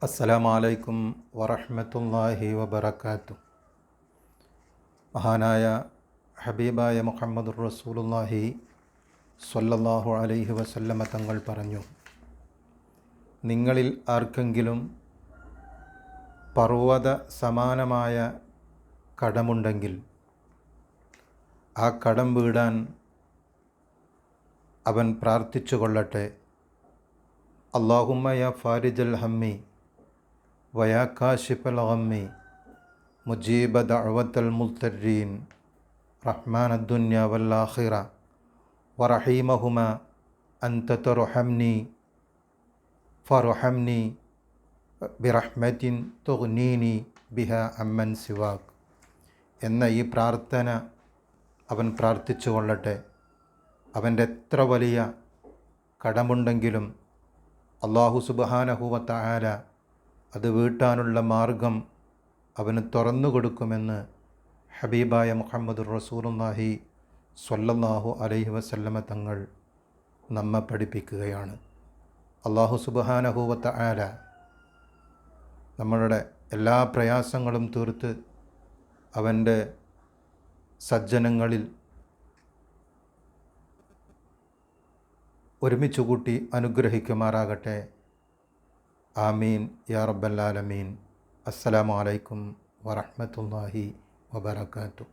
അസ്സലാമു അലൈക്കും വറഹ്മത്തുള്ളാഹി വബറകാതുഹു. മഹാനായ ഹബീബായ മുഹമ്മദുർ റസൂലുള്ളാഹി സ്വല്ലല്ലാഹു അലൈഹി വസല്ലമ തങ്ങൾ പറഞ്ഞു, നിങ്ങളിൽ ആർക്കെങ്കിലും പർവ്വത സമാനമായ കടമുണ്ടെങ്കിൽ ആ കടം വീടാൻ അവൻ പ്രാർത്ഥിച്ചു കൊള്ളട്ടെ. അല്ലാഹുമ്മ യാ ഫാരിജൽ ഹമ്മി വയാ കാശിഫൽ ഗമ്മി മുജീബ ദഅവത്തൽ മുൽത്തരീൻ റഹ്മാനദ് ദുനിയ വൽ ആഖിറ വറഹീമഹുമാ അൻത തർഹംനി ഫർഹംനി ബിറഹ്മത്തിൻ തുഗ്നീനി ബിഹാ അമ്മൻ സിവാക് എന്ന ഈ പ്രാർത്ഥന അവൻ പ്രാർത്ഥിച്ചു കൊള്ളട്ടെ. അവൻ്റെ എത്ര വലിയ കടമുണ്ടെങ്കിലും അല്ലാഹു സുബ്ഹാനഹു വ തആല അത് വീട്ടാനുള്ള മാർഗം അവന് തുറന്നു കൊടുക്കുമെന്ന് ഹബീബായ മുഹമ്മദുർ റസൂലുള്ളാഹി സ്വല്ലല്ലാഹു അലൈഹി വസല്ലമ തങ്ങൾ നമ്മെ പഠിപ്പിക്കുകയാണ്. അല്ലാഹു സുബ്ഹാനഹു വ തആല നമ്മളുടെ എല്ലാ പ്രയാസങ്ങളും തീർത്ത് അവൻ്റെ സജ്ജനങ്ങളിൽ ഒരുമിച്ച് കൂട്ടി അനുഗ്രഹിക്കുമാറാകട്ടെ. ആമീൻ യാ റബ്ബൽ ആലമീൻ. അസ്സലാമു അലൈക്കും വറഹ്മത്തുള്ളാഹി വബറകാതുഹു.